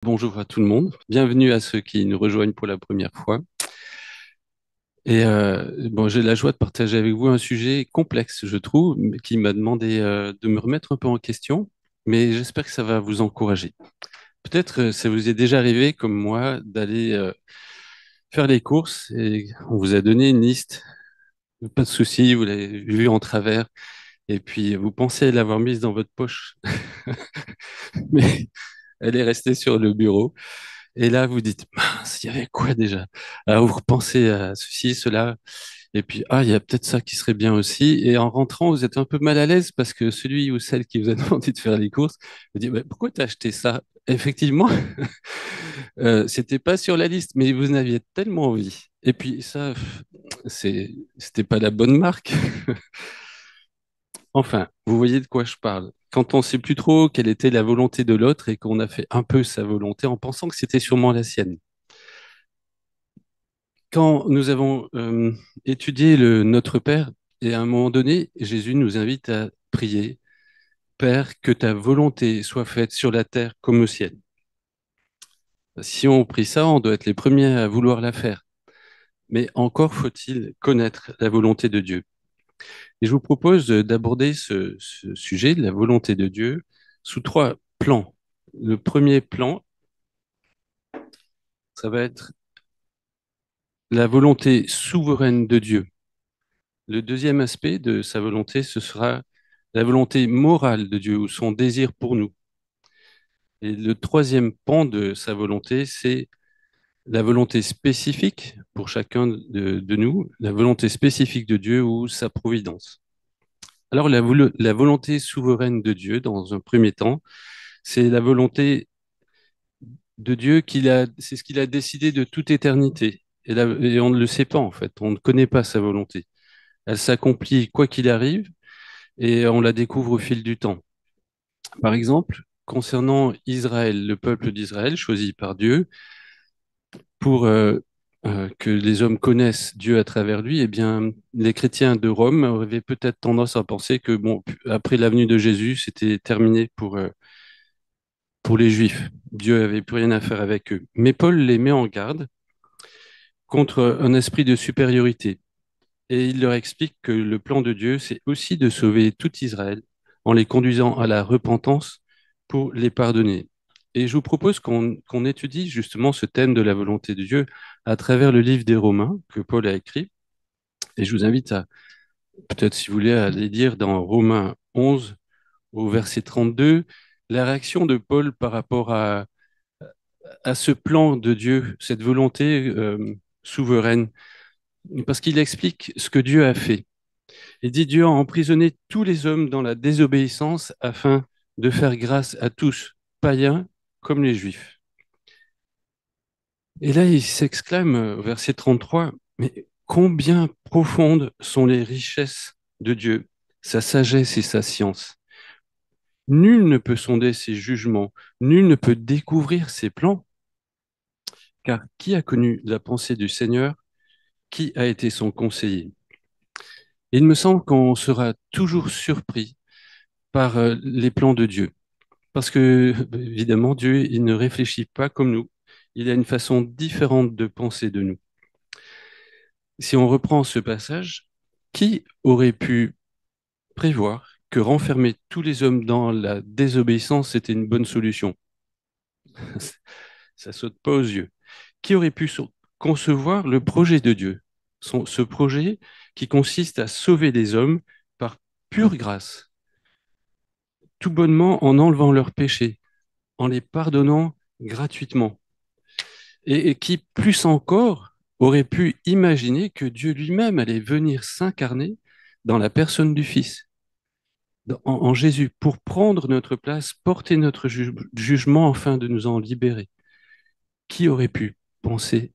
Bonjour à tout le monde, bienvenue à ceux qui nous rejoignent pour la première fois. J'ai la joie de partager avec vous un sujet complexe, je trouve, mais qui m'a demandé de me remettre un peu en question, mais j'espère que ça va vous encourager. Peut-être ça vous est déjà arrivé, comme moi, d'aller faire les courses et on vous a donné une liste, pas de souci, vous l'avez vue en travers, et puis vous pensez l'avoir mise dans votre poche, mais elle est restée sur le bureau. Et là, vous dites, mince, il y avait quoi déjà? Alors, vous repensez à ceci, cela, et puis, ah, il y a peut-être ça qui serait bien aussi. Et en rentrant, vous êtes un peu mal à l'aise parce que celui ou celle qui vous a demandé de faire les courses vous dit, mais pourquoi t'as acheté ça? Effectivement, c'était pas sur la liste, mais vous en aviez tellement envie. Et puis, ça, c'était pas la bonne marque. Enfin, vous voyez de quoi je parle. Quand on sait plus trop quelle était la volonté de l'autre et qu'on a fait un peu sa volonté en pensant que c'était sûrement la sienne. Quand nous avons étudié le Notre Père, et à un moment donné, Jésus nous invite à prier, Père, que ta volonté soit faite sur la terre comme au ciel. Si on prie ça, on doit être les premiers à vouloir la faire. Mais encore faut-il connaître la volonté de Dieu. Et je vous propose d'aborder ce sujet de la volonté de Dieu sous trois plans. Le premier plan, ça va être la volonté souveraine de Dieu. Le deuxième aspect de sa volonté, ce sera la volonté morale de Dieu ou son désir pour nous. Et le troisième pan de sa volonté, c'est la volonté spécifique pour chacun de nous, la volonté spécifique de Dieu ou sa providence. Alors la volonté souveraine de Dieu, dans un premier temps, c'est la volonté de Dieu c'est ce qu'il a décidé de toute éternité. Et on ne le sait pas en fait, on ne connaît pas sa volonté. Elle s'accomplit quoi qu'il arrive et on la découvre au fil du temps. Par exemple, concernant Israël, le peuple d'Israël choisi par Dieu pour que les hommes connaissent Dieu à travers lui, eh bien, les chrétiens de Rome avaient peut-être tendance à penser que, bon, après la venue de Jésus, c'était terminé pour les Juifs. Dieu avait plus rien à faire avec eux. Mais Paul les met en garde contre un esprit de supériorité. Et il leur explique que le plan de Dieu, c'est aussi de sauver tout Israël en les conduisant à la repentance pour les pardonner. Et je vous propose qu'on étudie justement ce thème de la volonté de Dieu à travers le livre des Romains que Paul a écrit. Et je vous invite à, peut-être si vous voulez, à aller lire dans Romains 11 au verset 32, la réaction de Paul par rapport à ce plan de Dieu, cette volonté souveraine, parce qu'il explique ce que Dieu a fait. Il dit Dieu a emprisonné tous les hommes dans la désobéissance afin de faire grâce à tous, païens comme les juifs. Et là, il s'exclame au verset 33, mais combien profondes sont les richesses de Dieu, sa sagesse et sa science. Nul ne peut sonder ses jugements, nul ne peut découvrir ses plans, car qui a connu la pensée du Seigneur, qui a été son conseiller? Il me semble qu'on sera toujours surpris par les plans de Dieu. Parce que, évidemment, Dieu, il ne réfléchit pas comme nous. Il a une façon différente de penser de nous. Si on reprend ce passage, qui aurait pu prévoir que renfermer tous les hommes dans la désobéissance, c'était une bonne solution? Ça saute pas aux yeux. Qui aurait pu concevoir le projet de Dieu? Ce projet qui consiste à sauver les hommes par pure grâce, tout bonnement en enlevant leurs péchés, en les pardonnant gratuitement. Et qui, plus encore, aurait pu imaginer que Dieu lui-même allait venir s'incarner dans la personne du Fils, en Jésus, pour prendre notre place, porter notre jugement afin de nous en libérer. Qui aurait pu penser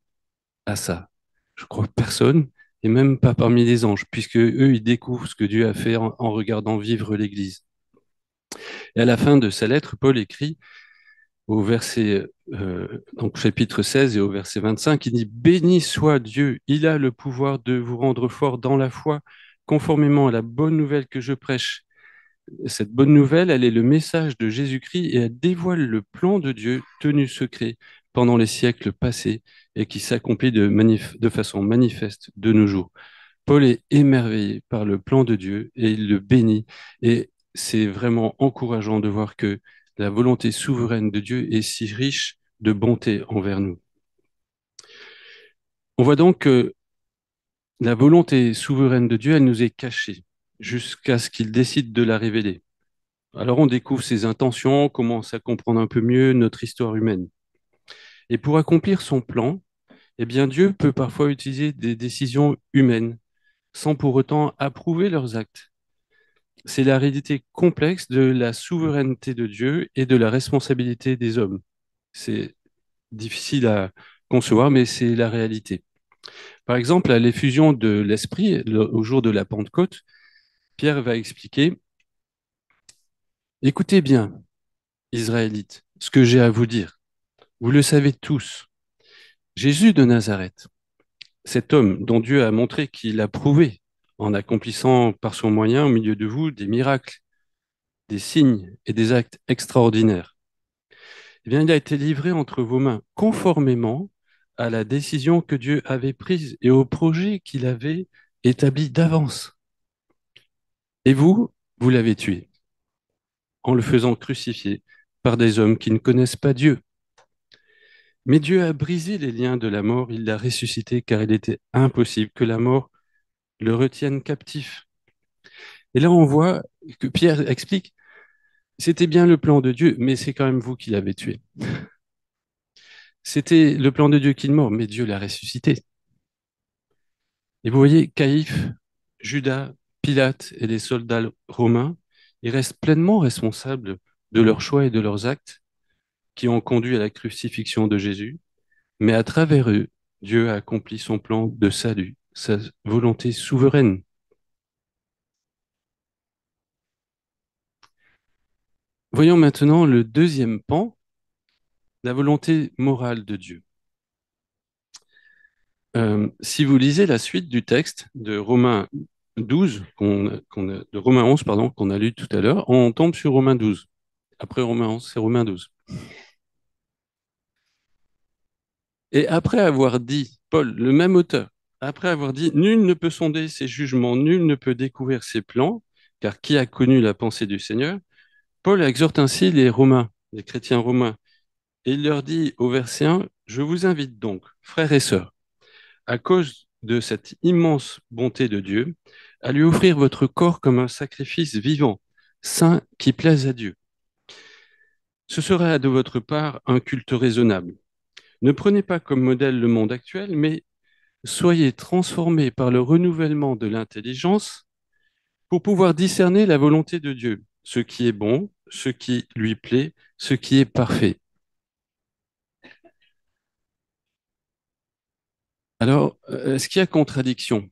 à ça? Je crois que personne, et même pas parmi les anges, puisque eux, ils découvrent ce que Dieu a fait en regardant vivre l'Église. Et à la fin de sa lettre, Paul écrit au verset, donc chapitre 16 et au verset 25, il dit, béni soit Dieu, il a le pouvoir de vous rendre fort dans la foi, conformément à la bonne nouvelle que je prêche. Cette bonne nouvelle, elle est le message de Jésus-Christ et elle dévoile le plan de Dieu tenu secret pendant les siècles passés et qui s'accomplit de façon manifeste de nos jours. Paul est émerveillé par le plan de Dieu et il le bénit. Et c'est vraiment encourageant de voir que la volonté souveraine de Dieu est si riche de bonté envers nous. On voit donc que la volonté souveraine de Dieu, elle nous est cachée jusqu'à ce qu'il décide de la révéler. Alors on découvre ses intentions, on commence à comprendre un peu mieux notre histoire humaine. Et pour accomplir son plan, eh bien Dieu peut parfois utiliser des décisions humaines sans pour autant approuver leurs actes. C'est la réalité complexe de la souveraineté de Dieu et de la responsabilité des hommes. C'est difficile à concevoir, mais c'est la réalité. Par exemple, à l'effusion de l'Esprit, au jour de la Pentecôte, Pierre va expliquer, écoutez bien, Israélites, ce que j'ai à vous dire. Vous le savez tous. Jésus de Nazareth, cet homme dont Dieu a montré qu'il a prouvé en accomplissant par son moyen au milieu de vous des miracles, des signes et des actes extraordinaires. Eh bien, il a été livré entre vos mains conformément à la décision que Dieu avait prise et au projet qu'il avait établi d'avance. Et vous, vous l'avez tué en le faisant crucifier par des hommes qui ne connaissent pas Dieu. Mais Dieu a brisé les liens de la mort, il l'a ressuscité car il était impossible que la mort le retienne captif. Et là, on voit que Pierre explique, c'était bien le plan de Dieu, mais c'est quand même vous qui l'avez tué. C'était le plan de Dieu qu'il mord, mais Dieu l'a ressuscité. Et vous voyez, Caïphe, Judas, Pilate et les soldats romains, ils restent pleinement responsables de leurs choix et de leurs actes qui ont conduit à la crucifixion de Jésus, mais à travers eux, Dieu a accompli son plan de salut, sa volonté souveraine. Voyons maintenant le deuxième pan, la volonté morale de Dieu. Si vous lisez la suite du texte de Romains 12, de Romains 11, pardon, qu'on a lu tout à l'heure, on tombe sur Romains 12. Après Romains 11, c'est Romains 12. Et après avoir dit, Paul, le même auteur, après avoir dit, nul ne peut sonder ses jugements, nul ne peut découvrir ses plans, car qui a connu la pensée du Seigneur? Paul exhorte ainsi les Romains, les chrétiens romains, et il leur dit au verset 1, je vous invite donc, frères et sœurs, à cause de cette immense bonté de Dieu, à lui offrir votre corps comme un sacrifice vivant, saint, qui plaise à Dieu. Ce sera de votre part un culte raisonnable. Ne prenez pas comme modèle le monde actuel, mais soyez transformés par le renouvellement de l'intelligence pour pouvoir discerner la volonté de Dieu, ce qui est bon, ce qui lui plaît, ce qui est parfait. Alors, est-ce qu'il y a contradiction?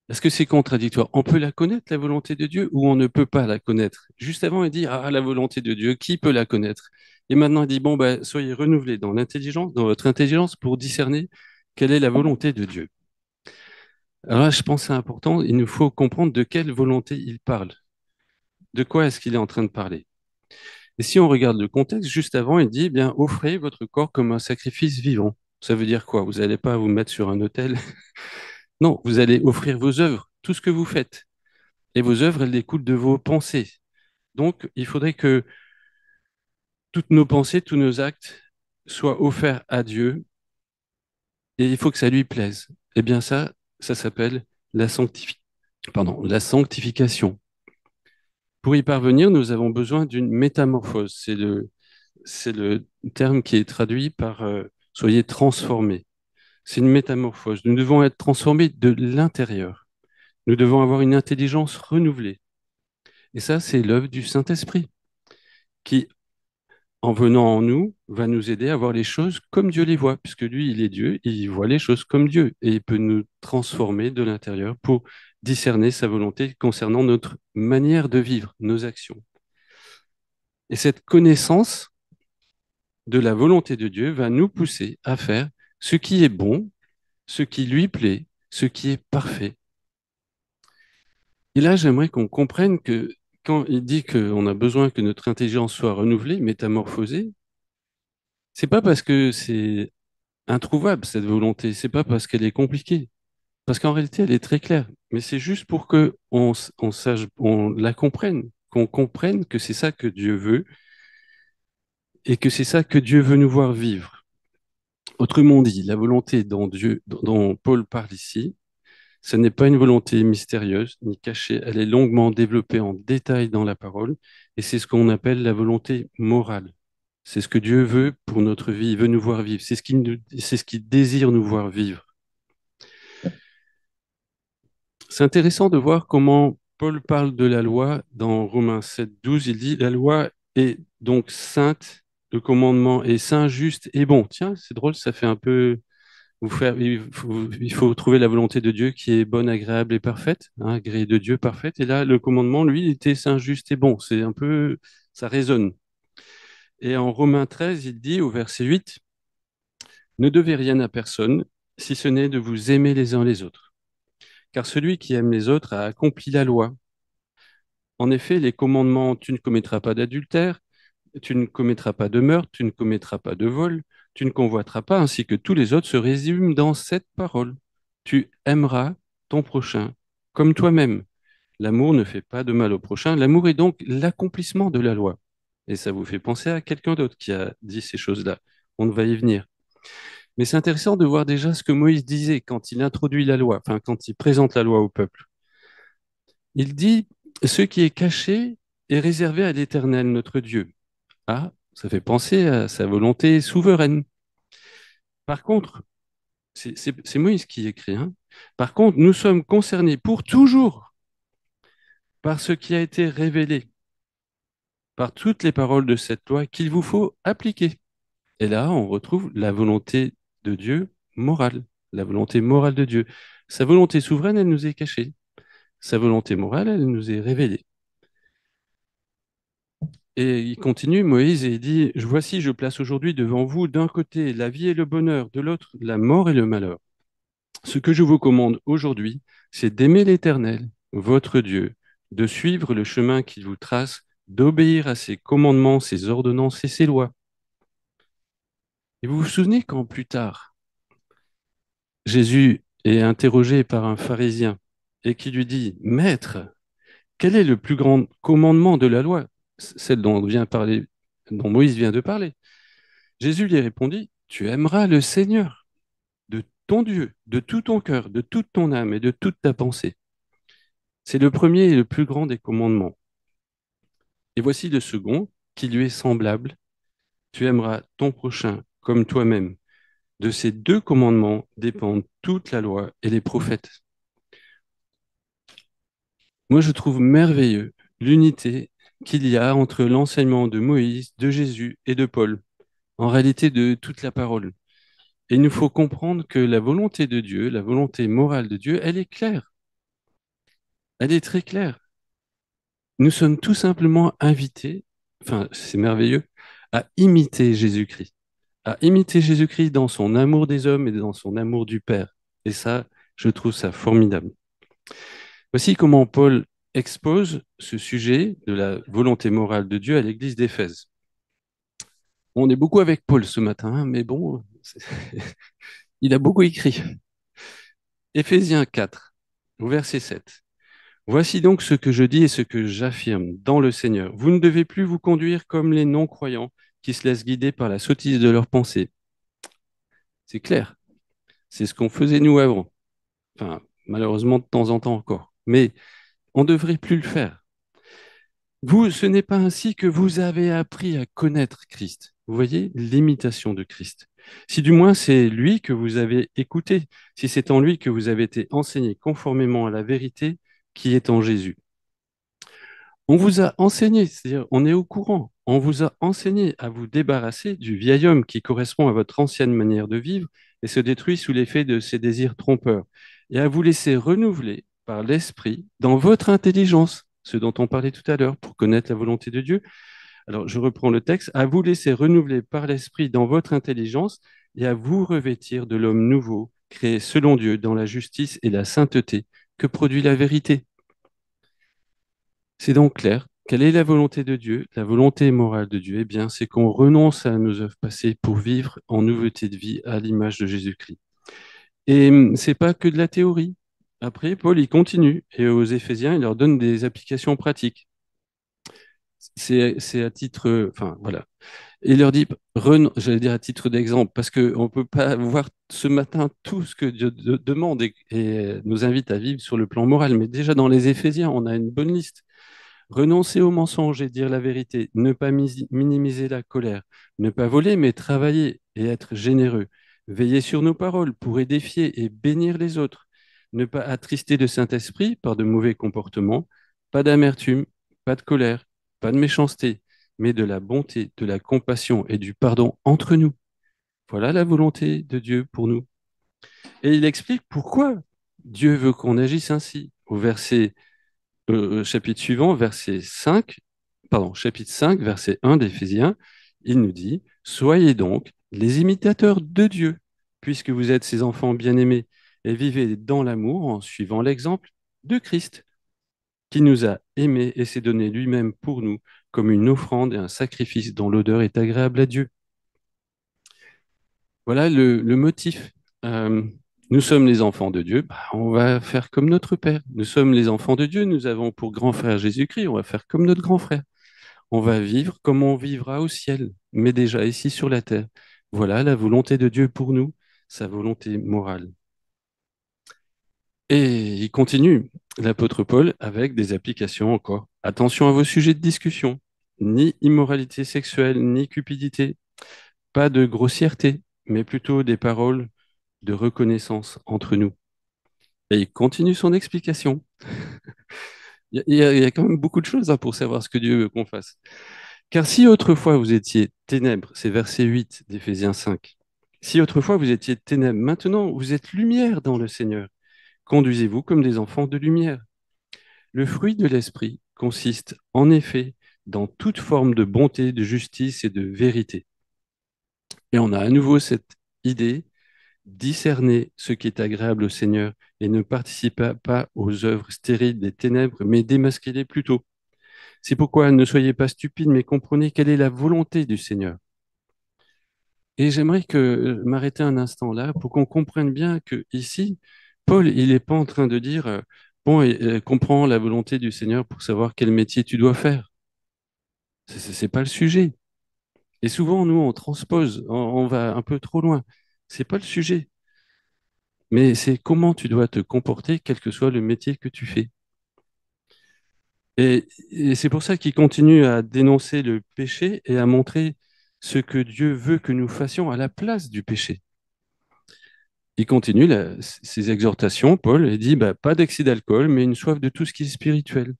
Est-ce que c'est contradictoire? On peut la connaître, la volonté de Dieu, ou on ne peut pas la connaître? Juste avant, il dit, ah, la volonté de Dieu, qui peut la connaître? Et maintenant, il dit, bon, ben, soyez renouvelés dans l'intelligence, dans votre intelligence pour discerner quelle est la volonté de Dieu. Alors là, je pense que c'est important, il nous faut comprendre de quelle volonté il parle. De quoi est-ce qu'il est en train de parler? Et si on regarde le contexte, juste avant, il dit, eh bien, offrez votre corps comme un sacrifice vivant. Ça veut dire quoi? Vous n'allez pas vous mettre sur un autel. Non, vous allez offrir vos œuvres, tout ce que vous faites. Et vos œuvres, elles découlent de vos pensées. Donc, il faudrait que toutes nos pensées, tous nos actes soient offerts à Dieu et il faut que ça lui plaise. Eh bien, ça s'appelle la sanctification. Pour y parvenir, nous avons besoin d'une métamorphose. C'est le terme qui est traduit par soyez transformés. C'est une métamorphose. Nous devons être transformés de l'intérieur. Nous devons avoir une intelligence renouvelée. Et ça, c'est l'œuvre du Saint-Esprit qui, en venant en nous, va nous aider à voir les choses comme Dieu les voit, puisque lui, il est Dieu, il voit les choses comme Dieu, et il peut nous transformer de l'intérieur pour discerner sa volonté concernant notre manière de vivre, nos actions. Et cette connaissance de la volonté de Dieu va nous pousser à faire ce qui est bon, ce qui lui plaît, ce qui est parfait. Et là, j'aimerais qu'on comprenne que quand il dit qu'on a besoin que notre intelligence soit renouvelée, métamorphosée, c'est pas parce que c'est introuvable, cette volonté, c'est pas parce qu'elle est compliquée, parce qu'en réalité, elle est très claire, mais c'est juste pour que on sache, on la comprenne, qu'on comprenne que c'est ça que Dieu veut et que c'est ça que Dieu veut nous voir vivre. Autrement dit, la volonté dont dont Paul parle ici, ce n'est pas une volonté mystérieuse ni cachée, elle est longuement développée en détail dans la parole, et c'est ce qu'on appelle la volonté morale. C'est ce que Dieu veut pour notre vie, il veut nous voir vivre, c'est ce qu'il désire nous voir vivre. C'est intéressant de voir comment Paul parle de la loi dans Romains 7, 12. Il dit, la loi est donc sainte, le commandement est saint, juste et bon. Tiens, c'est drôle, ça fait un peu il faut trouver la volonté de Dieu qui est bonne, agréable et parfaite, hein, agréée de Dieu parfaite. Et là, le commandement, lui, il était saint, juste et bon. C'est un peu, ça résonne. Et en Romains 13, il dit au verset 8, ne devez rien à personne, si ce n'est de vous aimer les uns les autres. Car celui qui aime les autres a accompli la loi. En effet, les commandements, tu ne commettras pas d'adultère, tu ne commettras pas de meurtre, tu ne commettras pas de vol, tu ne convoiteras pas, ainsi que tous les autres se résument dans cette parole. Tu aimeras ton prochain comme toi-même. L'amour ne fait pas de mal au prochain. L'amour est donc l'accomplissement de la loi. Et ça vous fait penser à quelqu'un d'autre qui a dit ces choses-là. On va y venir. Mais c'est intéressant de voir déjà ce que Moïse disait quand il introduit la loi, enfin quand il présente la loi au peuple. Il dit, ce qui est caché est réservé à l'Éternel, notre Dieu. Ah, ça fait penser à sa volonté souveraine. Par contre, c'est Moïse qui écrit, hein. Par contre, nous sommes concernés pour toujours par ce qui a été révélé, par toutes les paroles de cette loi qu'il vous faut appliquer. Et là, on retrouve la volonté de Dieu morale, la volonté morale de Dieu. Sa volonté souveraine, elle nous est cachée. Sa volonté morale, elle nous est révélée. Et il continue, Moïse, et il dit, voici, je place aujourd'hui devant vous d'un côté la vie et le bonheur, de l'autre la mort et le malheur. Ce que je vous commande aujourd'hui, c'est d'aimer l'Éternel, votre Dieu, de suivre le chemin qu'il vous trace, d'obéir à ses commandements, ses ordonnances et ses lois. Et vous vous souvenez quand plus tard, Jésus est interrogé par un pharisien et qui lui dit, Maître, quel est le plus grand commandement de la loi, celle dont Moïse vient de parler? Jésus lui répondit, tu aimeras le Seigneur, de ton Dieu, de tout ton cœur, de toute ton âme et de toute ta pensée. C'est le premier et le plus grand des commandements. Et voici le second, qui lui est semblable. Tu aimeras ton prochain comme toi-même. De ces deux commandements dépendent toute la loi et les prophètes. Moi, je trouve merveilleux l'unité qu'il y a entre l'enseignement de Moïse, de Jésus et de Paul, en réalité de toute la parole. Et il nous faut comprendre que la volonté de Dieu, la volonté morale de Dieu, elle est claire. Elle est très claire. Nous sommes tout simplement invités, enfin, c'est merveilleux, à imiter Jésus-Christ, à imiter Jésus-Christ dans son amour des hommes et dans son amour du Père. Et ça, je trouve ça formidable. Voici comment Paul expose ce sujet de la volonté morale de Dieu à l'église d'Éphèse. On est beaucoup avec Paul ce matin, hein, mais bon, il a beaucoup écrit. Éphésiens 4, au verset 7. Voici donc ce que je dis et ce que j'affirme dans le Seigneur. Vous ne devez plus vous conduire comme les non-croyants qui se laissent guider par la sottise de leurs pensées. C'est clair. C'est ce qu'on faisait nous avant. Enfin, malheureusement, de temps en temps encore. Mais on ne devrait plus le faire. Vous, ce n'est pas ainsi que vous avez appris à connaître Christ. Vous voyez, l'imitation de Christ. Si du moins c'est lui que vous avez écouté, si c'est en lui que vous avez été enseigné conformément à la vérité qui est en Jésus. On vous a enseigné, c'est-à-dire on est au courant, on vous a enseigné à vous débarrasser du vieil homme qui correspond à votre ancienne manière de vivre et se détruit sous l'effet de ses désirs trompeurs, et à vous laisser renouveler par l'Esprit dans votre intelligence, ce dont on parlait tout à l'heure, pour connaître la volonté de Dieu. Alors je reprends le texte, à vous laisser renouveler par l'Esprit dans votre intelligence et à vous revêtir de l'homme nouveau, créé selon Dieu dans la justice et la sainteté que produit la vérité. C'est donc clair, Quelle est la volonté de Dieu? La volonté morale de Dieu, eh bien, c'est qu'on renonce à nos œuvres passées pour vivre en nouveauté de vie à l'image de Jésus-Christ. Et c'est pas que de la théorie. Après, Paul, il continue et aux Éphésiens, il leur donne des applications pratiques. C'est à titre, enfin voilà. Et il leur dit, j'allais dire à titre d'exemple, parce qu'on ne peut pas voir ce matin tout ce que Dieu demande et nous invite à vivre sur le plan moral. Mais déjà dans les Éphésiens, on a une bonne liste. Renoncer aux mensonges et dire la vérité, ne pas minimiser la colère, ne pas voler, mais travailler et être généreux, veiller sur nos paroles pour édifier et bénir les autres, ne pas attrister le Saint-Esprit par de mauvais comportements, pas d'amertume, pas de colère, pas de méchanceté, mais de la bonté, de la compassion et du pardon entre nous. Voilà la volonté de Dieu pour nous. Et il explique pourquoi Dieu veut qu'on agisse ainsi. Au chapitre suivant, verset 5, pardon, chapitre 5, verset 1 d'Éphésiens, il nous dit, soyez donc les imitateurs de Dieu, puisque vous êtes ses enfants bien-aimés, et vivez dans l'amour en suivant l'exemple de Christ, qui nous a aimés et s'est donné lui-même pour nous comme une offrande et un sacrifice dont l'odeur est agréable à Dieu. Voilà le motif. Euh, Nous sommes les enfants de Dieu, bah, on va faire comme notre Père. Nous sommes les enfants de Dieu, nous avons pour grand frère Jésus-Christ, on va faire comme notre grand frère. On va vivre comme on vivra au ciel, mais déjà ici sur la terre. Voilà la volonté de Dieu pour nous, sa volonté morale. Et il continue, l'apôtre Paul, avec des applications encore. Attention à vos sujets de discussion. Ni immoralité sexuelle, ni cupidité. Pas de grossièreté, mais plutôt des paroles de reconnaissance entre nous. Et il continue son explication. Il y a quand même beaucoup de choses hein, pour savoir ce que Dieu veut qu'on fasse. Car si autrefois vous étiez ténèbres, c'est verset 8 d'Éphésiens 5, si autrefois vous étiez ténèbres, maintenant vous êtes lumière dans le Seigneur. Conduisez-vous comme des enfants de lumière. Le fruit de l'Esprit consiste en effet dans toute forme de bonté, de justice et de vérité. Et on a à nouveau cette idée, discerner ce qui est agréable au Seigneur et ne participez pas aux œuvres stériles des ténèbres, mais démasquez-les plutôt. C'est pourquoi ne soyez pas stupides, mais comprenez quelle est la volonté du Seigneur. Et j'aimerais que m'arrêter un instant là pour qu'on comprenne bien que ici, Paul, il n'est pas en train de dire bon, comprends la volonté du Seigneur pour savoir quel métier tu dois faire. C'est pas le sujet. Et souvent, nous, on transpose, on va un peu trop loin. C'est pas le sujet, mais c'est comment tu dois te comporter, quel que soit le métier que tu fais. Et c'est pour ça qu'il continue à dénoncer le péché et à montrer ce que Dieu veut que nous fassions à la place du péché. Il continue ses exhortations, Paul, et dit bah, pas d'excès d'alcool, mais une soif de tout ce qui est spirituel,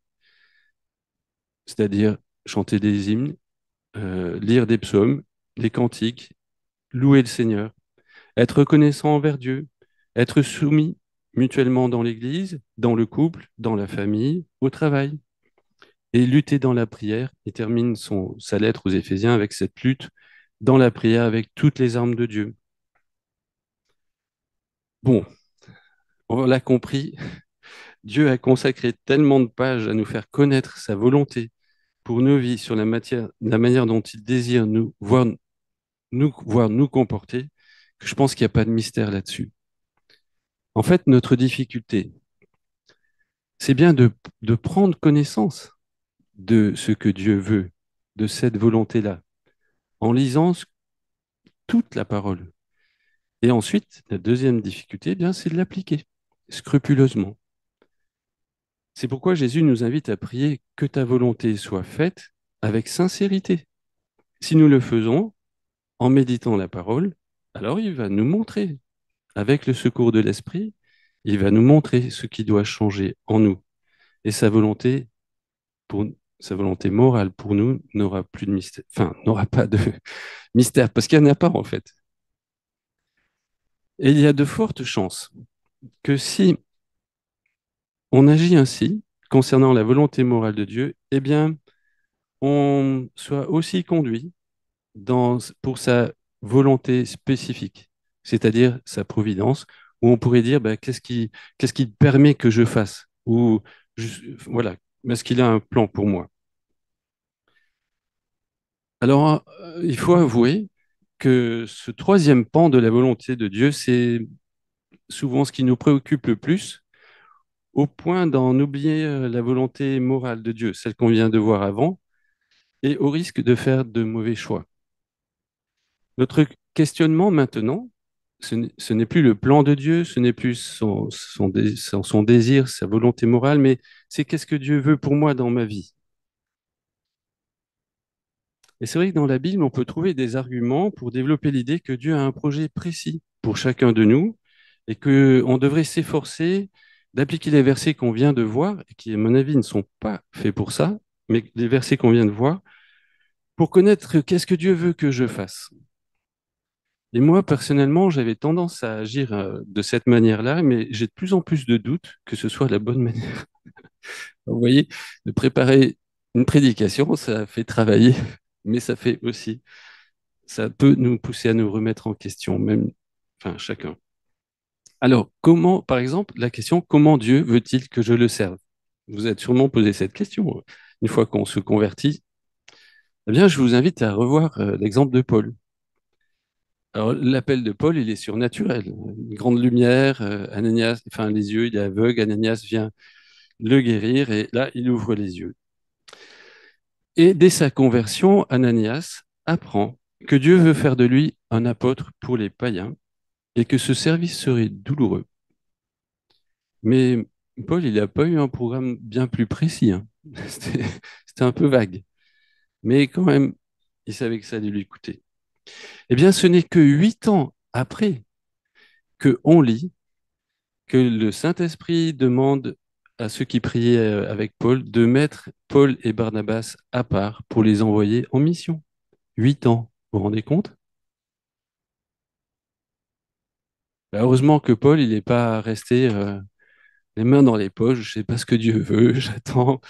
c'est-à-dire chanter des hymnes, lire des psaumes, des cantiques, louer le Seigneur, être reconnaissant envers Dieu, être soumis mutuellement dans l'Église, dans le couple, dans la famille, au travail, et lutter dans la prière. Il termine sa lettre aux Éphésiens avec cette lutte dans la prière avec toutes les armes de Dieu. Bon, on l'a compris, Dieu a consacré tellement de pages à nous faire connaître sa volonté pour nos vies sur la manière dont il désire voir nous comporter, que je pense qu'il n'y a pas de mystère là-dessus. En fait, notre difficulté, c'est bien de prendre connaissance de ce que Dieu veut, de cette volonté-là, en lisant toute la parole. Et ensuite, la deuxième difficulté, eh bien, c'est de l'appliquer scrupuleusement. C'est pourquoi Jésus nous invite à prier que ta volonté soit faite avec sincérité. Si nous le faisons en méditant la parole, alors il va nous montrer, avec le secours de l'Esprit, il va nous montrer ce qui doit changer en nous. Et pour, sa volonté morale pour nous n'aura plus de mystère, enfin, n'aura pas de mystère, parce qu'il n'y en a pas en fait. Et il y a de fortes chances que si on agit ainsi, concernant la volonté morale de Dieu, eh bien, on soit aussi conduit pour sa volonté spécifique, c'est-à-dire sa providence, où on pourrait dire bah, qu'est-ce qui permet que je fasse, ou voilà, est-ce qu'il a un plan pour moi? Alors, il faut avouer que ce troisième pan de la volonté de Dieu, c'est souvent ce qui nous préoccupe le plus, au point d'en oublier la volonté morale de Dieu, celle qu'on vient de voir avant, et au risque de faire de mauvais choix. Notre questionnement maintenant, ce n'est plus le plan de Dieu, ce n'est plus son désir, sa volonté morale, mais c'est qu'est-ce que Dieu veut pour moi dans ma vie. Et c'est vrai que dans la Bible, on peut trouver des arguments pour développer l'idée que Dieu a un projet précis pour chacun de nous et qu'on devrait s'efforcer d'appliquer les versets qu'on vient de voir, et qui, à mon avis, ne sont pas faits pour ça, mais les versets qu'on vient de voir, pour connaître qu'est-ce que Dieu veut que je fasse. Et moi, personnellement, j'avais tendance à agir de cette manière-là, mais j'ai de plus en plus de doutes que ce soit la bonne manière. Vous voyez, de préparer une prédication, ça fait travailler, mais ça fait aussi, ça peut nous pousser à nous remettre en question, même, enfin, chacun. Alors, comment, par exemple, la question, comment Dieu veut-il que je le serve? Vous êtes sûrement posé cette question une fois qu'on se convertit. Eh bien, je vous invite à revoir l'exemple de Paul. Alors, l'appel de Paul, il est surnaturel. Une grande lumière, Ananias, enfin, les yeux, il est aveugle, Ananias vient le guérir et là, il ouvre les yeux. Et dès sa conversion, Ananias apprend que Dieu veut faire de lui un apôtre pour les païens et que ce service serait douloureux. Mais Paul, il n'a pas eu un programme bien plus précis, hein. C'était c'était un peu vague. Mais quand même, il savait que ça allait lui coûter. Eh bien, ce n'est que 8 ans après que on lit que le Saint-Esprit demande à ceux qui priaient avec Paul de mettre Paul et Barnabas à part pour les envoyer en mission. 8 ans, vous vous rendez compte? Bah, heureusement que Paul, il n'est pas resté les mains dans les poches, je ne sais pas ce que Dieu veut, j'attends.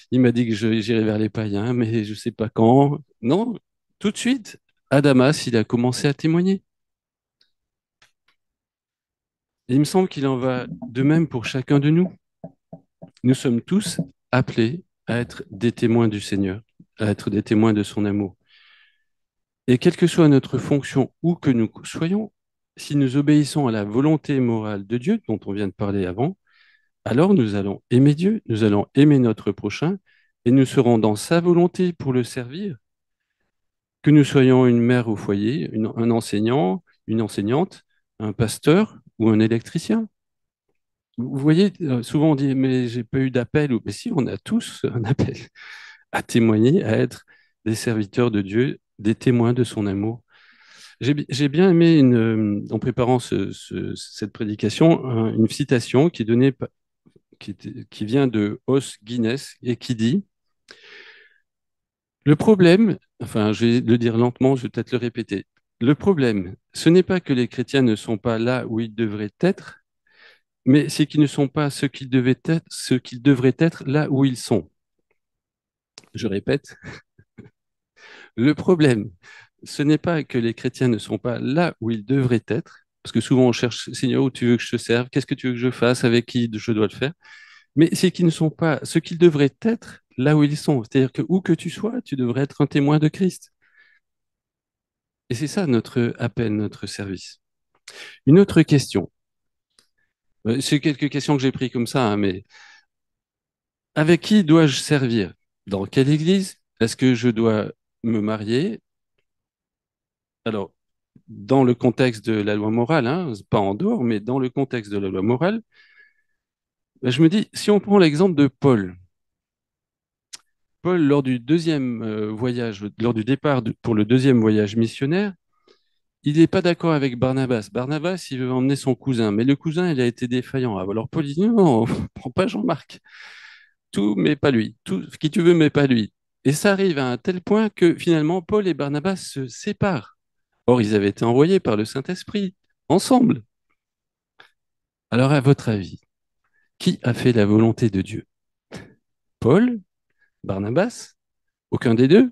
Il m'a dit que j'irai vers les païens, mais je ne sais pas quand. Non, tout de suite, à Damas, il a commencé à témoigner. Et il me semble qu'il en va de même pour chacun de nous. Nous sommes tous appelés à être des témoins du Seigneur, à être des témoins de son amour. Et quelle que soit notre fonction, où que nous soyons, si nous obéissons à la volonté morale de Dieu, dont on vient de parler avant, alors nous allons aimer Dieu, nous allons aimer notre prochain, et nous serons dans sa volonté pour le servir, que nous soyons une mère au foyer, un enseignant, une enseignante, un pasteur ou un électricien. Vous voyez, souvent on dit, mais j'ai pas eu d'appel, ou mais si, on a tous un appel à témoigner, à être des serviteurs de Dieu, des témoins de son amour. J'ai bien aimé, en préparant cette prédication, une citation qui, est donnée, qui vient de Os Guinness et qui dit, le problème, enfin je vais le dire lentement, je vais peut-être le répéter, le problème, ce n'est pas que les chrétiens ne sont pas là où ils devraient être, mais c'est qu'ils ne sont pas ce qu'ils devraient être là où ils sont. Je répète, le problème, ce n'est pas que les chrétiens ne sont pas là où ils devraient être, parce que souvent on cherche, Seigneur, où tu veux que je te serve, qu'est-ce que tu veux que je fasse, avec qui je dois le faire, mais c'est qu'ils ne sont pas ce qu'ils devraient être là où ils sont. C'est-à-dire que où que tu sois, tu devrais être un témoin de Christ. Et c'est ça notre appel, notre service. Une autre question, c'est quelques questions que j'ai prises comme ça, hein, mais avec qui dois-je servir? Dans quelle église? Est-ce que je dois me marier? Alors, dans le contexte de la loi morale, hein, pas en dehors, mais dans le contexte de la loi morale, ben, je me dis, si on prend l'exemple de Paul, Paul, lors du deuxième voyage, lors du départ pour le deuxième voyage missionnaire, il n'est pas d'accord avec Barnabas. Barnabas, il veut emmener son cousin, mais le cousin, il a été défaillant. Alors Paul dit, non, prends pas Jean-Marc. Tout, mais pas lui. Tout ce qui tu veux, mais pas lui. Et ça arrive à un tel point que finalement, Paul et Barnabas se séparent. Or, ils avaient été envoyés par le Saint-Esprit, ensemble. Alors, à votre avis, qui a fait la volonté de Dieu? Paul? Barnabas? Aucun des deux?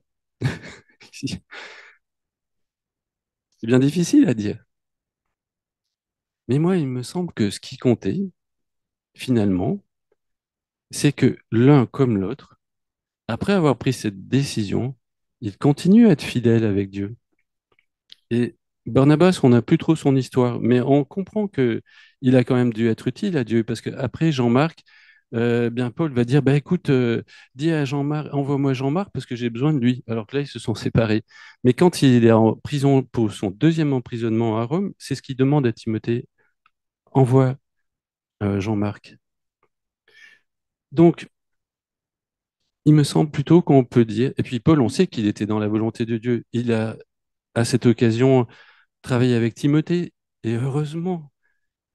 C'est bien difficile à dire. Mais moi, il me semble que ce qui comptait, finalement, c'est que l'un comme l'autre, après avoir pris cette décision, Il continue à être fidèle avec Dieu. Et Barnabas, on n'a plus trop son histoire, mais on comprend que il a quand même dû être utile à Dieu, parce qu'après Jean-Marc, bien Paul va dire, bah écoute, dis à Jean-Marc, envoie-moi Jean-Marc parce que j'ai besoin de lui. Alors que là, ils se sont séparés. Mais quand il est en prison pour son deuxième emprisonnement à Rome, c'est ce qu'il demande à Timothée, envoie Jean-Marc. Donc, il me semble plutôt qu'on peut dire, et puis Paul, on sait qu'il était dans la volonté de Dieu. Il a, à cette occasion, travaillé avec Timothée, et heureusement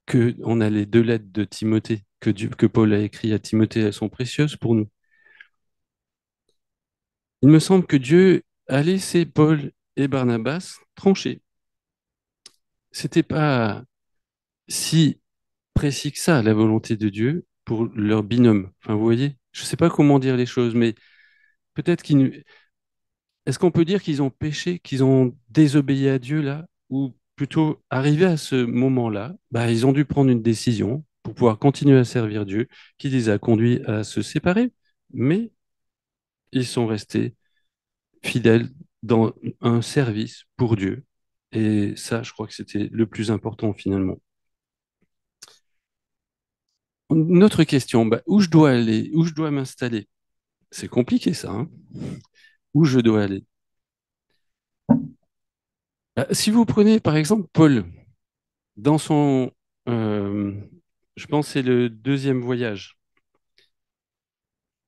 que on a les deux lettres de Timothée que Paul a écrit à Timothée, elles sont précieuses pour nous. Il me semble que Dieu a laissé Paul et Barnabas trancher. C'était pas si précis que ça, la volonté de Dieu pour leur binôme. Enfin, vous voyez, je ne sais pas comment dire les choses, mais peut-être qu'ils est-ce qu'on peut dire qu'ils ont péché, qu'ils ont désobéi à Dieu là, ou plutôt arrivé à ce moment-là, bah, ils ont dû prendre une décision pour pouvoir continuer à servir Dieu, qui les a conduits à se séparer, mais ils sont restés fidèles dans un service pour Dieu. Et ça, je crois que c'était le plus important finalement. Une autre question, bah, où je dois aller, où je dois m'installer? C'est compliqué ça, hein. Où je dois aller? Si vous prenez par exemple Paul, dans son, euh, je pense que c'est le deuxième voyage,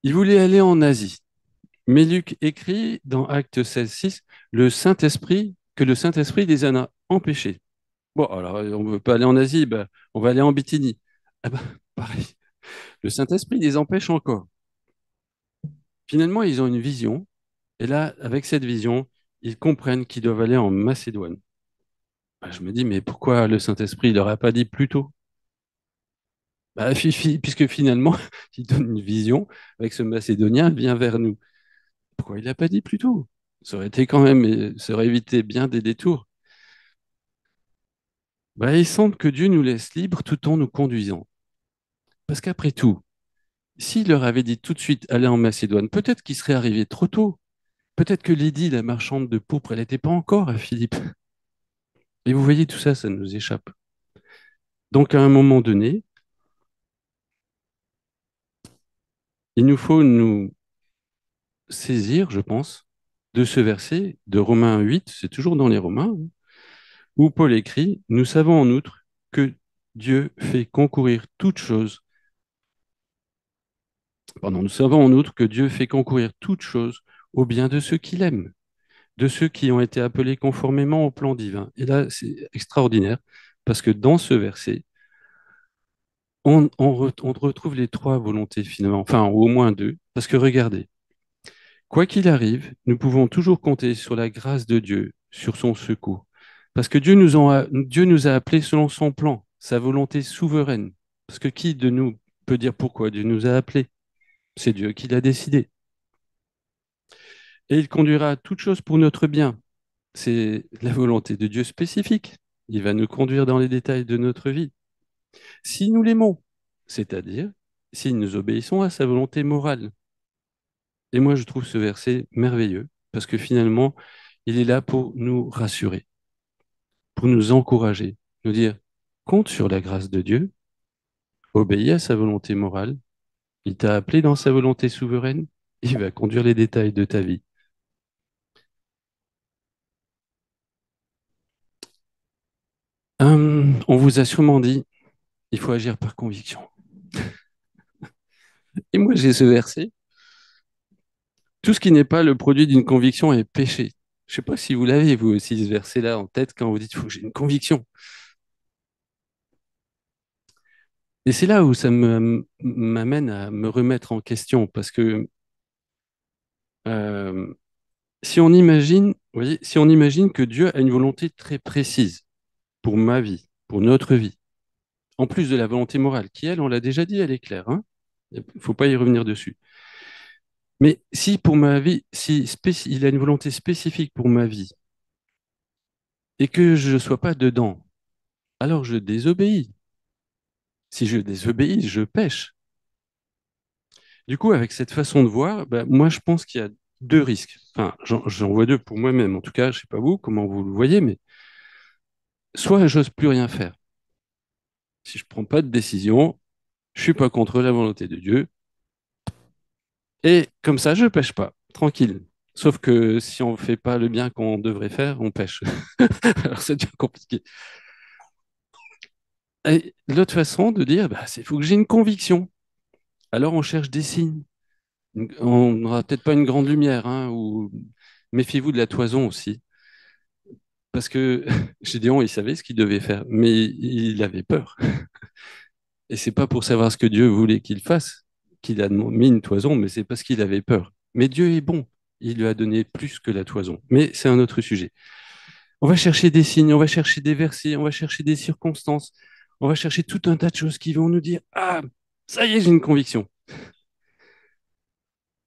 il voulait aller en Asie. Mais Luc écrit dans Acte 16:6 que le Saint-Esprit les en a empêchés. Bon, alors on ne veut pas aller en Asie, ben, on va aller en Bithynie. Ah ben, pareil, le Saint-Esprit les empêche encore. Finalement, ils ont une vision, et là, avec cette vision, ils comprennent qu'ils doivent aller en Macédoine. Ben, je me dis, mais pourquoi le Saint-Esprit ne leur a pas dit plus tôt? Bah, puisque finalement, il donne une vision avec ce Macédonien, viens vers nous. Pourquoi il n'a pas dit plus tôt? Ça aurait été quand même, ça aurait évité bien des détours. Bah, il semble que Dieu nous laisse libres tout en nous conduisant. Parce qu'après tout, s'il leur avait dit tout de suite, allez en Macédoine, peut-être qu'il serait arrivé trop tôt. Peut-être que Lydie, la marchande de pourpre, elle n'était pas encore à Philippe. Et vous voyez, tout ça, ça nous échappe. Donc, à un moment donné, il nous faut nous saisir, je pense, de ce verset de Romains 8, c'est toujours dans les Romains, hein, où Paul écrit, nous savons en outre que Dieu fait concourir toutes choses, pardon, nous savons en outre que Dieu fait concourir toutes choses au bien de ceux qu'il aime, de ceux qui ont été appelés conformément au plan divin. Et là, c'est extraordinaire, parce que dans ce verset, on retrouve les trois volontés finalement, enfin au moins deux, parce que regardez, quoi qu'il arrive, nous pouvons toujours compter sur la grâce de Dieu, sur son secours, parce que Dieu nous a appelés selon son plan, sa volonté souveraine. Parce que qui de nous peut dire pourquoi Dieu nous a appelés? C'est Dieu qui l'a décidé. Et il conduira à toute chose pour notre bien. C'est la volonté de Dieu spécifique. Il va nous conduire dans les détails de notre vie. Si nous l'aimons, c'est-à-dire si nous obéissons à sa volonté morale. Et moi, je trouve ce verset merveilleux parce que finalement, il est là pour nous rassurer, pour nous encourager, nous dire, compte sur la grâce de Dieu, obéis à sa volonté morale, il t'a appelé dans sa volonté souveraine, il va conduire les détails de ta vie. On vous a sûrement dit, il faut agir par conviction. Et moi, j'ai ce verset, tout ce qui n'est pas le produit d'une conviction est péché. Je ne sais pas si vous l'avez, vous aussi, ce verset-là en tête quand vous dites, il faut que j'ai une conviction. Et c'est là où m'amène à me remettre en question, parce que euh, si on imagine, vous voyez, si on imagine que Dieu a une volonté très précise pour ma vie, pour notre vie, en plus de la volonté morale, qui elle, on l'a déjà dit, elle est claire, hein, il ne faut pas y revenir dessus. Mais si pour ma vie, si il a une volonté spécifique pour ma vie et que je ne sois pas dedans, alors je désobéis. Si je désobéis, je pêche. Du coup, avec cette façon de voir, ben, moi, je pense qu'il y a deux risques. Enfin, j'en vois deux pour moi-même. En tout cas, je sais pas vous, comment vous le voyez, mais soit j'ose plus rien faire. Si je prends pas de décision, je suis pas contre la volonté de Dieu. Et comme ça, je pêche pas, tranquille. Sauf que si on fait pas le bien qu'on devrait faire, on pêche. Alors c'est déjà compliqué. Et l'autre façon de dire, bah, c'est faut que j'ai une conviction. Alors on cherche des signes. On n'aura peut-être pas une grande lumière, hein, ou méfiez-vous de la toison aussi. Parce que Gédéon, il savait ce qu'il devait faire, mais il avait peur. Et c'est pas pour savoir ce que Dieu voulait qu'il fasse qu'il a mis une toison, mais c'est parce qu'il avait peur. Mais Dieu est bon. Il lui a donné plus que la toison. Mais c'est un autre sujet. On va chercher des signes, on va chercher des versets, on va chercher des circonstances, on va chercher tout un tas de choses qui vont nous dire, ah, ça y est, j'ai une conviction.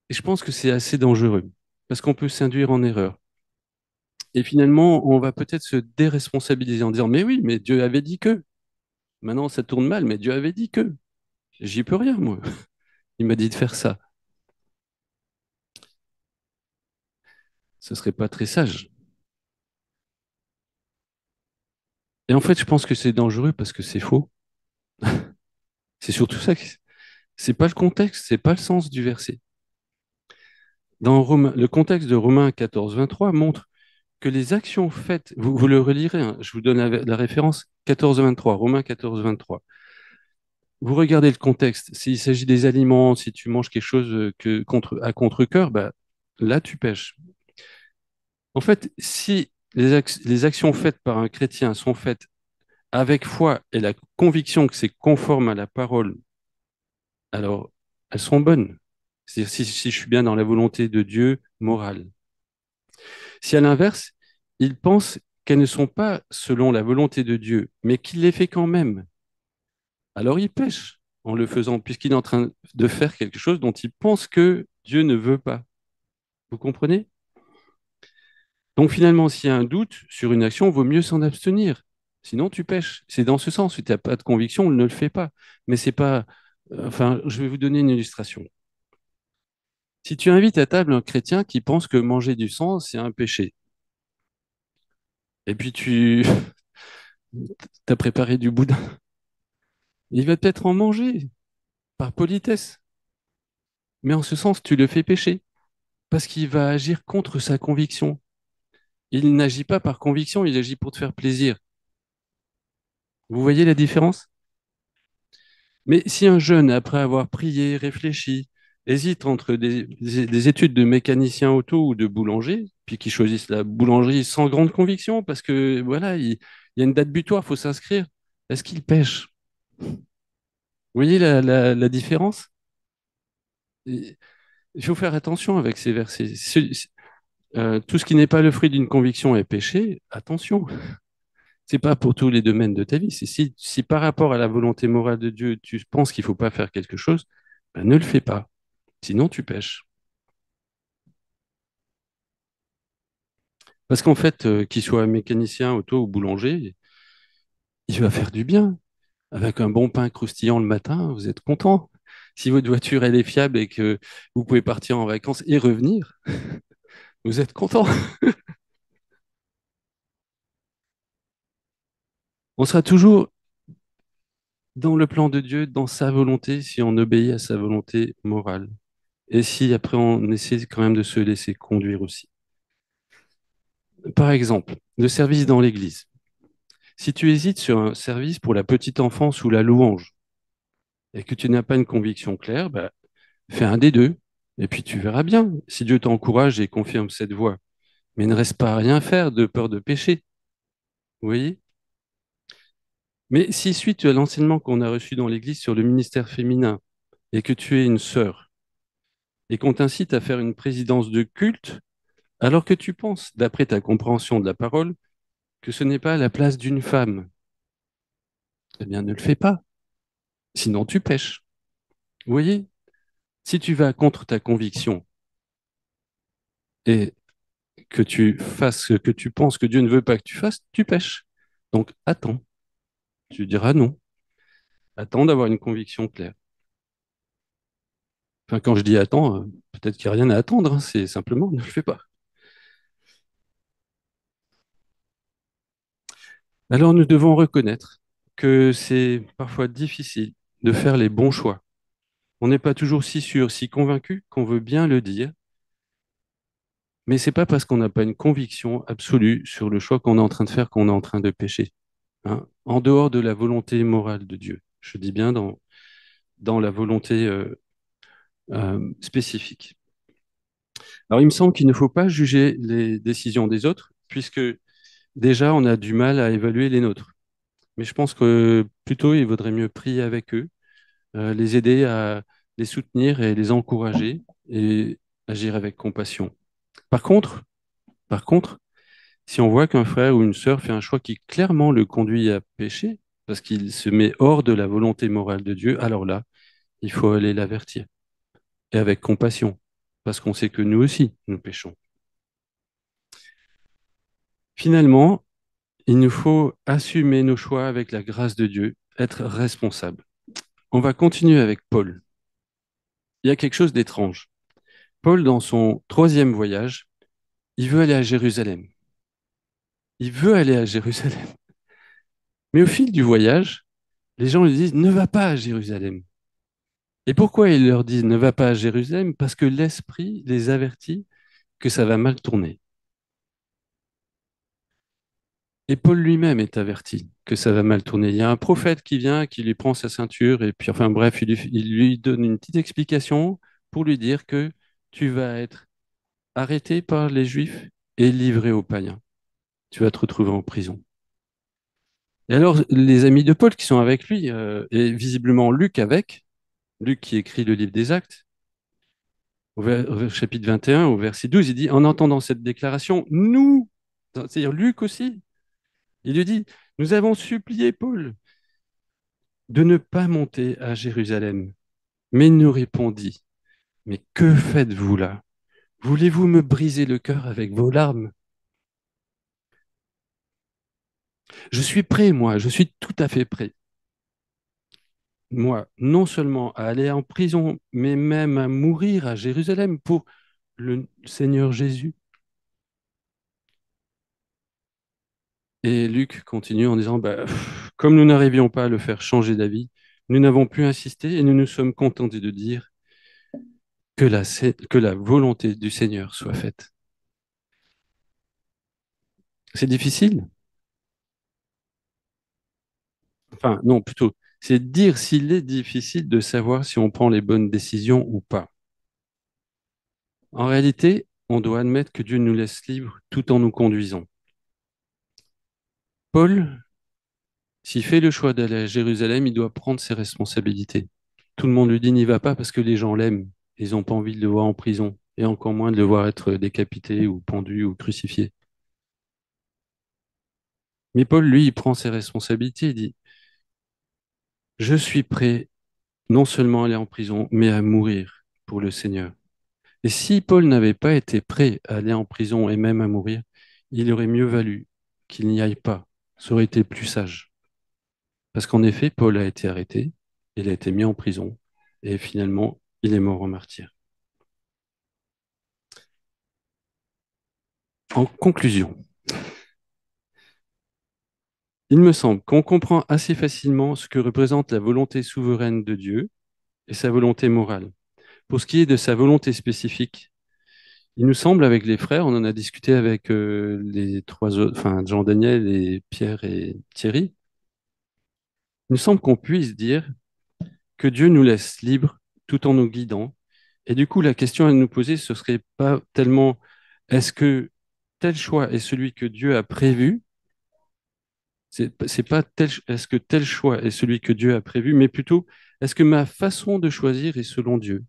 Et je pense que c'est assez dangereux parce qu'on peut s'induire en erreur. Et finalement, on va peut-être se déresponsabiliser en disant, mais oui, mais Dieu avait dit que. Maintenant, ça tourne mal, mais Dieu avait dit que. J'y peux rien, moi. Il m'a dit de faire ça. Ce serait pas très sage. Et en fait, je pense que c'est dangereux parce que c'est faux. C'est surtout ça. C'est pas le contexte, c'est pas le sens du verset. Le contexte de Romains 14, 23 montre que les actions faites, vous le relirez, hein, je vous donne la référence 14, 23, Romains 14, 23. Vous regardez le contexte. S'il s'agit des aliments, si tu manges quelque chose à contre-cœur, bah, là, tu pêches. En fait, si les actions faites par un chrétien sont faites avec foi et la conviction que c'est conforme à la parole, alors elles sont bonnes. C'est-à-dire si je suis bien dans la volonté de Dieu morale. Si à l'inverse, il pense qu'elles ne sont pas selon la volonté de Dieu, mais qu'il les fait quand même, alors il pêche en le faisant, puisqu'il est en train de faire quelque chose dont il pense que Dieu ne veut pas. Vous comprenez? Donc finalement, s'il y a un doute sur une action, il vaut mieux s'en abstenir. Sinon, tu pêches. C'est dans ce sens. Si tu n'as pas de conviction, ne le fais pas. Mais c'est pas. Enfin, je vais vous donner une illustration. Si tu invites à table un chrétien qui pense que manger du sang, c'est un péché, et puis tu as préparé du boudin, il va peut-être en manger par politesse. Mais en ce sens, tu le fais pécher parce qu'il va agir contre sa conviction. Il n'agit pas par conviction, il agit pour te faire plaisir. Vous voyez la différence? Mais si un jeune, après avoir prié, réfléchi, hésite entre des études de mécanicien auto ou de boulanger, puis qu'il choisisse la boulangerie sans grande conviction, parce que voilà, il y a une date butoir, il faut s'inscrire, est-ce qu'il pêche? Vous voyez la différence? Il faut faire attention avec ces versets. Tout ce qui n'est pas le fruit d'une conviction est péché, attention. C'est pas pour tous les domaines de ta vie. C'est si par rapport à la volonté morale de Dieu, tu penses qu'il faut pas faire quelque chose, ben ne le fais pas. Sinon, tu pêches. Parce qu'en fait, qu'il soit mécanicien, auto ou boulanger, il va faire du bien. Avec un bon pain croustillant le matin, vous êtes content. Si votre voiture, elle est fiable et que vous pouvez partir en vacances et revenir, vous êtes content. On sera toujours dans le plan de Dieu, dans sa volonté, si on obéit à sa volonté morale. Et si après on essaie quand même de se laisser conduire aussi. Par exemple, le service dans l'église. Si tu hésites sur un service pour la petite enfance ou la louange et que tu n'as pas une conviction claire, bah, fais un des deux. Et puis tu verras bien si Dieu t'encourage et confirme cette voie. Mais ne reste pas à rien faire de peur de pécher. Vous voyez? Mais si suite à l'enseignement qu'on a reçu dans l'Église sur le ministère féminin et que tu es une sœur et qu'on t'incite à faire une présidence de culte, alors que tu penses, d'après ta compréhension de la parole, que ce n'est pas la place d'une femme, eh bien ne le fais pas. Sinon tu pèches. Vous voyez? Si tu vas contre ta conviction et que tu fasses ce que tu penses que Dieu ne veut pas que tu fasses, tu pèches. Donc attends. Tu diras non. Attends d'avoir une conviction claire. Enfin, quand je dis attends, peut-être qu'il n'y a rien à attendre, hein, c'est simplement ne le fais pas. Alors nous devons reconnaître que c'est parfois difficile de faire les bons choix. On n'est pas toujours si sûr, si convaincu qu'on veut bien le dire, mais c'est pas parce qu'on n'a pas une conviction absolue sur le choix qu'on est en train de faire qu'on est en train de pécher, hein, en dehors de la volonté morale de Dieu. Je dis bien dans la volonté spécifique. Alors il me semble qu'il ne faut pas juger les décisions des autres, puisque déjà on a du mal à évaluer les nôtres. Mais je pense que plutôt il vaudrait mieux prier avec eux, les aider à les soutenir et les encourager et agir avec compassion. Par contre, par contre, si on voit qu'un frère ou une sœur fait un choix qui clairement le conduit à pécher, parce qu'il se met hors de la volonté morale de Dieu, alors là, il faut aller l'avertir. Et avec compassion, parce qu'on sait que nous aussi, nous péchons. Finalement, il nous faut assumer nos choix avec la grâce de Dieu, être responsable. On va continuer avec Paul. Il y a quelque chose d'étrange. Paul, dans son troisième voyage, il veut aller à Jérusalem. Il veut aller à Jérusalem. Mais au fil du voyage, les gens lui disent, ne va pas à Jérusalem. Et pourquoi ils leur disent, ne va pas à Jérusalem? Parce que l'Esprit les avertit que ça va mal tourner. Et Paul lui-même est averti que ça va mal tourner. Il y a un prophète qui vient, qui lui prend sa ceinture, et puis, enfin bref, il lui donne une petite explication pour lui dire que tu vas être arrêté par les Juifs et livré aux païens. Tu vas te retrouver en prison. Et alors, les amis de Paul qui sont avec lui, et visiblement Luc avec, Luc qui écrit le livre des Actes, au chapitre 21, au verset 12, il dit, en entendant cette déclaration, nous, c'est-à-dire Luc aussi, il lui dit, nous avons supplié Paul de ne pas monter à Jérusalem. Mais il nous répondit, mais que faites-vous là? Voulez-vous me briser le cœur avec vos larmes? Je suis prêt, moi, je suis tout à fait prêt. Moi, non seulement à aller en prison, mais même à mourir à Jérusalem pour le Seigneur Jésus. Et Luc continue en disant, bah, comme nous n'arrivions pas à le faire changer d'avis, nous n'avons pu insister et nous nous sommes contentés de dire que la volonté du Seigneur soit faite. C'est difficile. Enfin, non, plutôt, c'est dire s'il est difficile de savoir si on prend les bonnes décisions ou pas. En réalité, on doit admettre que Dieu nous laisse libres tout en nous conduisant. Paul, s'il fait le choix d'aller à Jérusalem, il doit prendre ses responsabilités. Tout le monde lui dit n'y va pas parce que les gens l'aiment. Ils n'ont pas envie de le voir en prison et encore moins de le voir être décapité ou pendu ou crucifié. Mais Paul, lui, il prend ses responsabilités. Il dit, je suis prêt non seulement à aller en prison, mais à mourir pour le Seigneur. Et si Paul n'avait pas été prêt à aller en prison et même à mourir, il aurait mieux valu qu'il n'y aille pas. Ça aurait été plus sage. Parce qu'en effet, Paul a été arrêté, il a été mis en prison, et finalement, il est mort en martyr. En conclusion, il me semble qu'on comprend assez facilement ce que représente la volonté souveraine de Dieu et sa volonté morale. Pour ce qui est de sa volonté spécifique, il nous semble, avec les frères, on en a discuté avec les trois autres, enfin Jean-Daniel et Pierre et Thierry, il nous semble qu'on puisse dire que Dieu nous laisse libres tout en nous guidant. Et du coup, la question à nous poser, ce serait pas tellement est-ce que tel choix est celui que Dieu a prévu? C'est pas est-ce que tel choix est celui que Dieu a prévu, mais plutôt est-ce que ma façon de choisir est selon Dieu?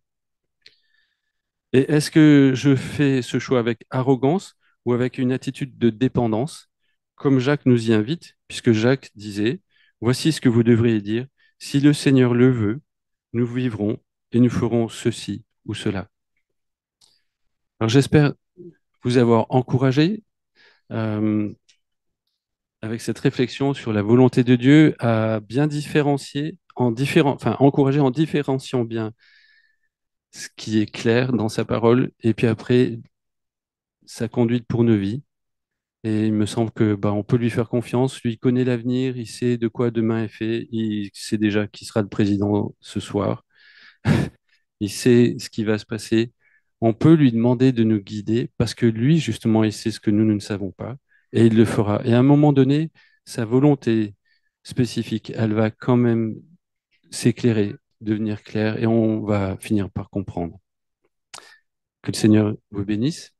Et est-ce que je fais ce choix avec arrogance ou avec une attitude de dépendance, comme Jacques nous y invite, puisque Jacques disait, voici ce que vous devriez dire, si le Seigneur le veut, nous vivrons et nous ferons ceci ou cela. Alors j'espère vous avoir encouragé euh, avec cette réflexion sur la volonté de Dieu à bien différencier, enfin encourager en différenciant bien ce qui est clair dans sa parole, et puis après, sa conduite pour nos vies. Et il me semble que bah, on peut lui faire confiance. Lui il connaît l'avenir, il sait de quoi demain est fait, il sait déjà qui sera le président ce soir, il sait ce qui va se passer. On peut lui demander de nous guider parce que lui, justement, il sait ce que nous ne savons pas et il le fera. Et à un moment donné, sa volonté spécifique, elle va quand même s'éclairer, devenir claire et on va finir par comprendre. Que le Seigneur vous bénisse.